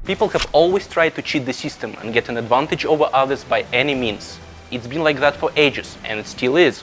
People have always tried to cheat the system and get an advantage over others by any means. It's been like that for ages, and it still is.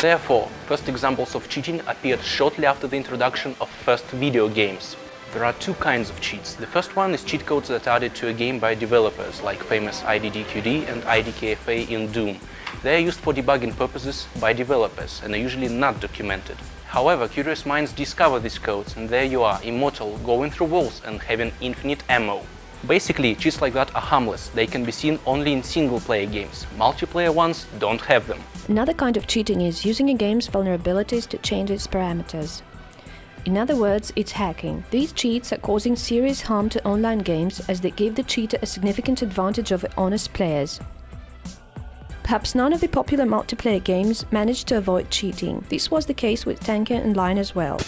Therefore, first examples of cheating appeared shortly after the introduction of first video games. There are two kinds of cheats. The first one is cheat codes that are added to a game by developers, like famous IDDQD and IDKFA in Doom. They are used for debugging purposes by developers and are usually not documented. However, curious minds discover these codes, and there you are, immortal, going through walls and having infinite ammo. Basically, cheats like that are harmless. They can be seen only in single-player games. Multiplayer ones don't have them. Another kind of cheating is using a game's vulnerabilities to change its parameters. In other words, it's hacking. These cheats are causing serious harm to online games as they give the cheater a significant advantage over honest players. Perhaps none of the popular multiplayer games managed to avoid cheating. This was the case with Tanki Online as well.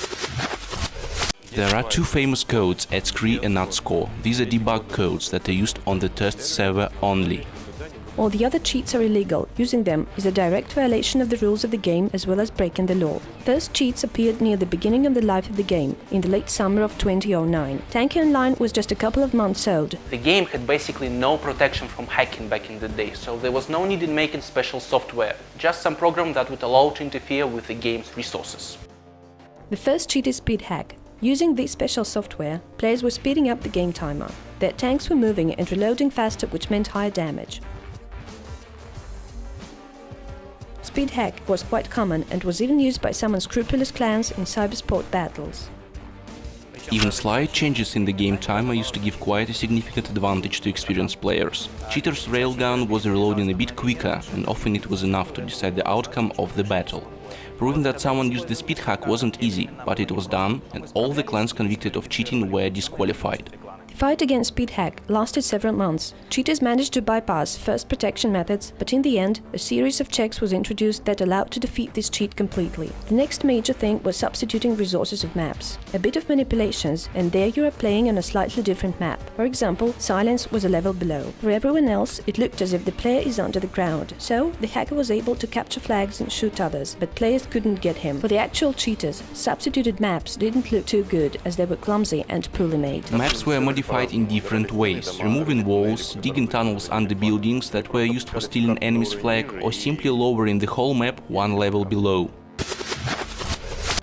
There are two famous codes, @scree and @score. These are debug codes that are used on the test server only. All the other cheats are illegal. Using them is a direct violation of the rules of the game as well as breaking the law. First cheats appeared near the beginning of the life of the game, in the late summer of 2009. Tanki Online was just a couple of months old. The game had basically no protection from hacking back in the day, so there was no need in making special software, just some program that would allow to interfere with the game's resources. The first cheat is speed hack. Using this special software, players were speeding up the game timer. Their tanks were moving and reloading faster, which meant higher damage. Speed hack was quite common and was even used by some unscrupulous clans in cybersport battles. Even slight changes in the game timer used to give quite a significant advantage to experienced players. Cheaters' railgun was reloading a bit quicker, and often it was enough to decide the outcome of the battle. Proving that someone used the speed hack wasn't easy, but it was done, and all the clans convicted of cheating were disqualified. The fight against speed hack lasted several months. Cheaters managed to bypass first protection methods, but in the end, a series of checks was introduced that allowed to defeat this cheat completely. The next major thing was substituting resources of maps. A bit of manipulations, and there you are playing on a slightly different map. For example, silence was a level below. For everyone else, it looked as if the player is under the ground. So, the hacker was able to capture flags and shoot others, but players couldn't get him. For the actual cheaters, substituted maps didn't look too good as they were clumsy and poorly made. Maps were modified in different ways, removing walls, digging tunnels under buildings that were used for stealing enemy's flag, or simply lowering the whole map one level below.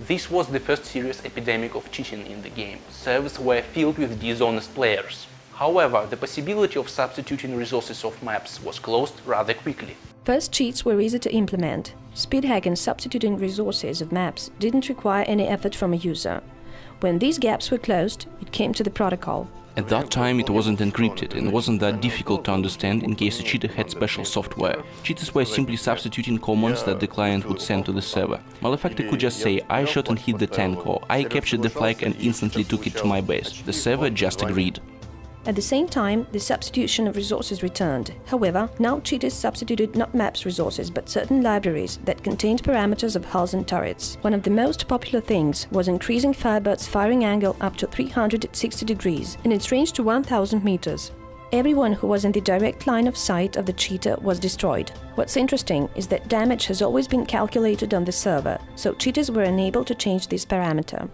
This was the first serious epidemic of cheating in the game. Servers were filled with dishonest players. However, the possibility of substituting resources of maps was closed rather quickly. First cheats were easy to implement. Speed hack and substituting resources of maps didn't require any effort from a user. When these gaps were closed, it came to the protocol. At that time it wasn't encrypted and wasn't that difficult to understand in case a cheater had special software. Cheaters were simply substituting commands that the client would send to the server. Malefactor could just say, "I shot and hit the tank," or "I captured the flag and instantly took it to my base." The server just agreed. At the same time, the substitution of resources returned. However, now cheaters substituted not maps resources but certain libraries that contained parameters of hulls and turrets. One of the most popular things was increasing Firebird's firing angle up to 360 degrees and its range to 1000 meters. Everyone who was in the direct line of sight of the cheater was destroyed. What's interesting is that damage has always been calculated on the server, so cheaters were unable to change this parameter.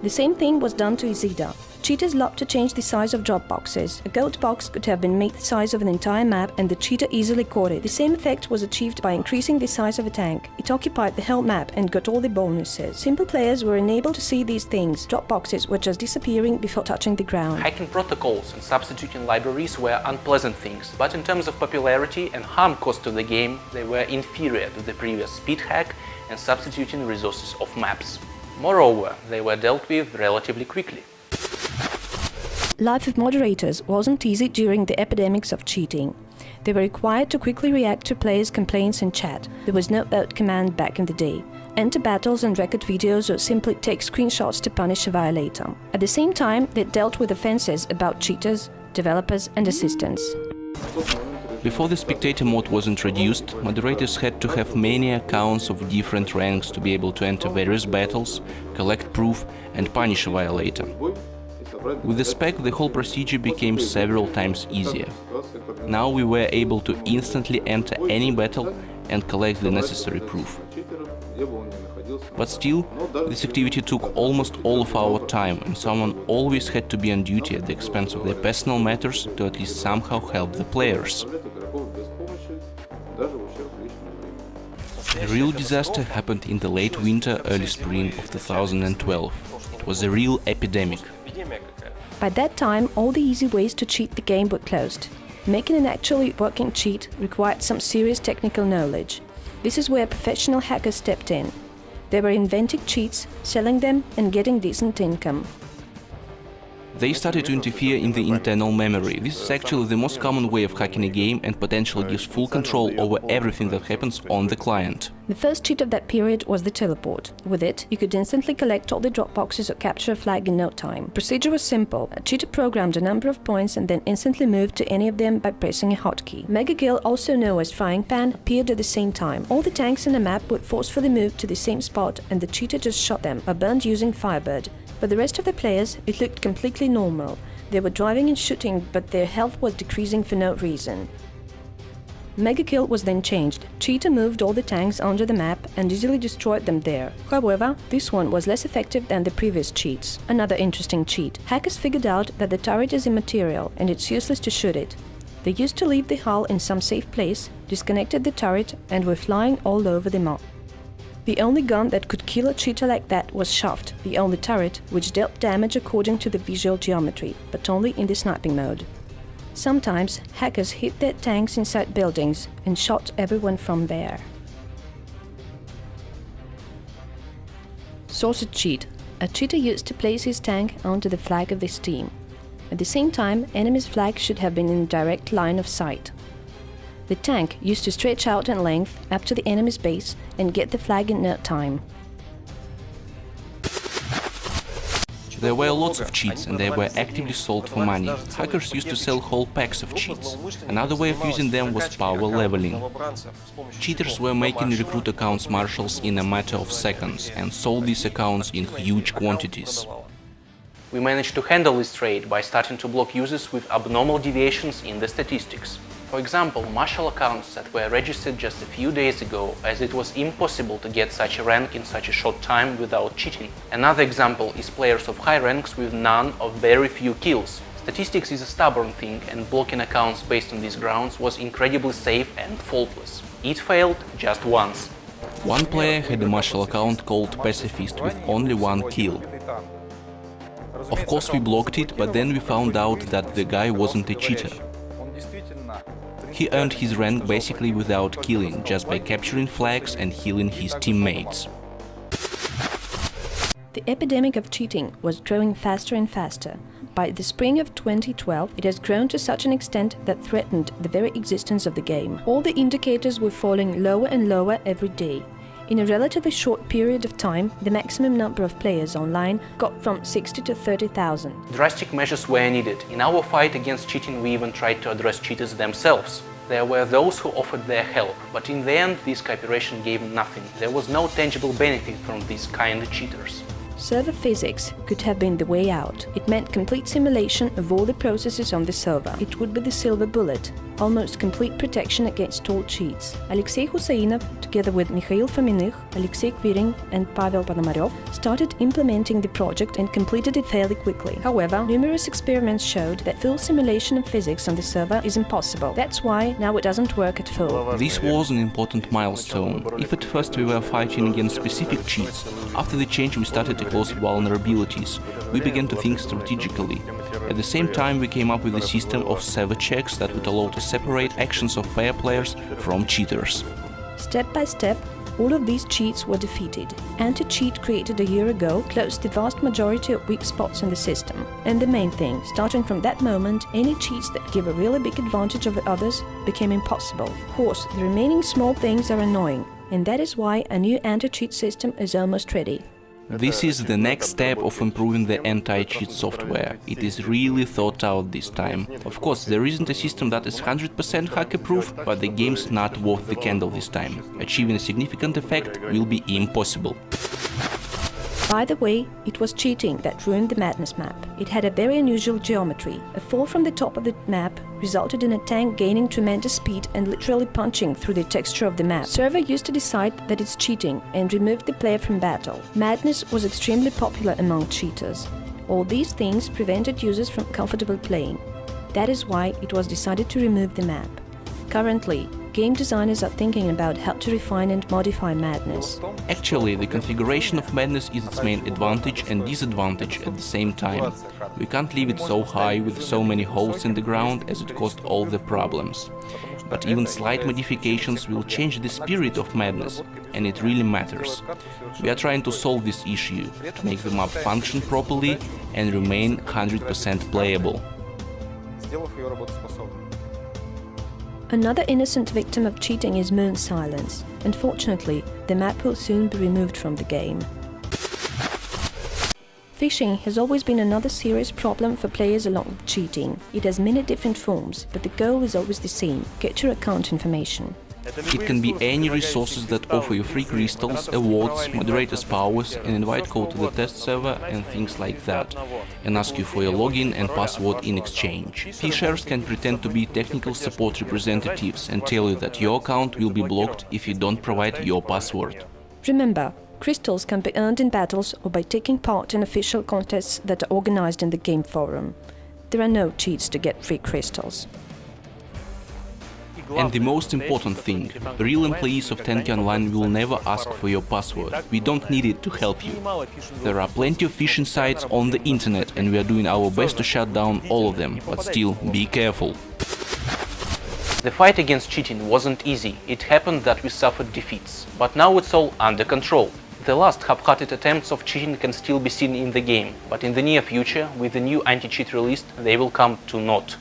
The same thing was done to Izida. Cheaters loved to change the size of drop boxes. A gold box could have been made the size of an entire map and the cheater easily caught it. The same effect was achieved by increasing the size of a tank. It occupied the whole map and got all the bonuses. Simple players were unable to see these things. Drop boxes were just disappearing before touching the ground. Hacking protocols and substituting libraries were unpleasant things, but in terms of popularity and harm caused to the game, they were inferior to the previous speed hack and substituting resources of maps. Moreover, they were dealt with relatively quickly. Life of moderators wasn't easy during the epidemics of cheating. They were required to quickly react to players' complaints in chat. There was no out command back in the day. Enter battles and record videos or simply take screenshots to punish a violator. At the same time, they dealt with offenses about cheaters, developers and assistants. Before the spectator mode was introduced, moderators had to have many accounts of different ranks to be able to enter various battles, collect proof and punish a violator. With the spec, the whole procedure became several times easier. Now we were able to instantly enter any battle and collect the necessary proof. But still, this activity took almost all of our time, and someone always had to be on duty at the expense of their personal matters to at least somehow help the players. The real disaster happened in the late winter, early spring of 2012. It was a real epidemic. By that time, all the easy ways to cheat the game were closed. Making an actually working cheat required some serious technical knowledge. This is where professional hackers stepped in. They were inventing cheats, selling them, and getting decent income. They started to interfere in the internal memory. This is actually the most common way of hacking a game and potentially gives full control over everything that happens on the client. The first cheat of that period was the teleport. With it, you could instantly collect all the drop boxes or capture a flag in no time. The procedure was simple. A cheater programmed a number of points and then instantly moved to any of them by pressing a hotkey. Mega Kill, also known as Frying Pan, appeared at the same time. All the tanks in the map would forcefully move to the same spot and the cheater just shot them or burned using Firebird. For the rest of the players, it looked completely normal. They were driving and shooting, but their health was decreasing for no reason. Mega Kill was then changed. Cheater moved all the tanks onto the map and easily destroyed them there. However, this one was less effective than the previous cheats. Another interesting cheat. Hackers figured out that the turret is immaterial and it's useless to shoot it. They used to leave the hull in some safe place, disconnected the turret, and were flying all over the map. The only gun that could kill a cheater like that was Shaft, the only turret which dealt damage according to the visual geometry, but only in the sniping mode. Sometimes, hackers hid their tanks inside buildings and shot everyone from there. Sorted cheat. A cheater used to place his tank onto the flag of this team. At the same time, enemy's flag should have been in direct line of sight. The tank used to stretch out in length up to the enemy's base and get the flag in no time. There were lots of cheats and they were actively sold for money. Hackers used to sell whole packs of cheats. Another way of using them was power leveling. Cheaters were making recruit accounts marshals in a matter of seconds and sold these accounts in huge quantities. We managed to handle this trade by starting to block users with abnormal deviations in the statistics. For example, marshal accounts that were registered just a few days ago, as it was impossible to get such a rank in such a short time without cheating. Another example is players of high ranks with none or very few kills. Statistics is a stubborn thing, and blocking accounts based on these grounds was incredibly safe and faultless. It failed just once. One player had a marshal account called Pacifist with only one kill. Of course we blocked it, but then we found out that the guy wasn't a cheater. He earned his rank basically without killing, just by capturing flags and healing his teammates. The epidemic of cheating was growing faster and faster. By the spring of 2012, it has grown to such an extent that threatened the very existence of the game. All the indicators were falling lower and lower every day. In a relatively short period of time, the maximum number of players online got from 60 to 30,000. Drastic measures were needed. In our fight against cheating, we even tried to address cheaters themselves. There were those who offered their help, but in the end, this cooperation gave nothing. There was no tangible benefit from these kind of cheaters. Server physics could have been the way out. It meant complete simulation of all the processes on the server. It would be the silver bullet, almost complete protection against all cheats. Alexey Husainov, together with Mikhail Fominych, Alexey Kvirin and Pavel Ponomarev, started implementing the project and completed it fairly quickly. However, numerous experiments showed that full simulation of physics on the server is impossible. That's why now it doesn't work at full. This was an important milestone. If at first we were fighting against specific cheats, after the change we started to close vulnerabilities. We began to think strategically. At the same time, we came up with a system of server checks that would allow to separate actions of fair players from cheaters. Step by step, all of these cheats were defeated. Anti-cheat created a year ago closed the vast majority of weak spots in the system. And the main thing, starting from that moment, any cheats that give a really big advantage over others became impossible. Of course, the remaining small things are annoying, and that is why a new anti-cheat system is almost ready. This is the next step of improving the anti-cheat software. It is really thought out this time. Of course, there isn't a system that is 100% hacker-proof, but the game's not worth the candle this time. Achieving a significant effect will be impossible. By the way, it was cheating that ruined the Madness map. It had a very unusual geometry. A fall from the top of the map resulted in a tank gaining tremendous speed and literally punching through the texture of the map. Server used to decide that it's cheating and removed the player from battle. Madness was extremely popular among cheaters. All these things prevented users from comfortable playing. That is why it was decided to remove the map. Currently, game designers are thinking about how to refine and modify Madness. Actually, the configuration of Madness is its main advantage and disadvantage at the same time. We can't leave it so high with so many holes in the ground as it caused all the problems. But even slight modifications will change the spirit of Madness, and it really matters. We are trying to solve this issue, to make the map function properly and remain 100% playable. Another innocent victim of cheating is Moon Silence. Unfortunately, the map will soon be removed from the game. Phishing has always been another serious problem for players along with cheating. It has many different forms, but the goal is always the same: get your account information. It can be any resources that offer you free crystals, awards, moderators' powers, an invite code to the test server and things like that, and ask you for your login and password in exchange. Phishers can pretend to be technical support representatives and tell you that your account will be blocked if you don't provide your password. Remember, crystals can be earned in battles or by taking part in official contests that are organized in the game forum. There are no cheats to get free crystals. And the most important thing, real employees of Tanki Online will never ask for your password. We don't need it to help you. There are plenty of phishing sites on the internet and we are doing our best to shut down all of them, but still, be careful. The fight against cheating wasn't easy. It happened that we suffered defeats, but now it's all under control. The last half-hearted attempts of cheating can still be seen in the game, but in the near future, with the new anti-cheat released, they will come to naught.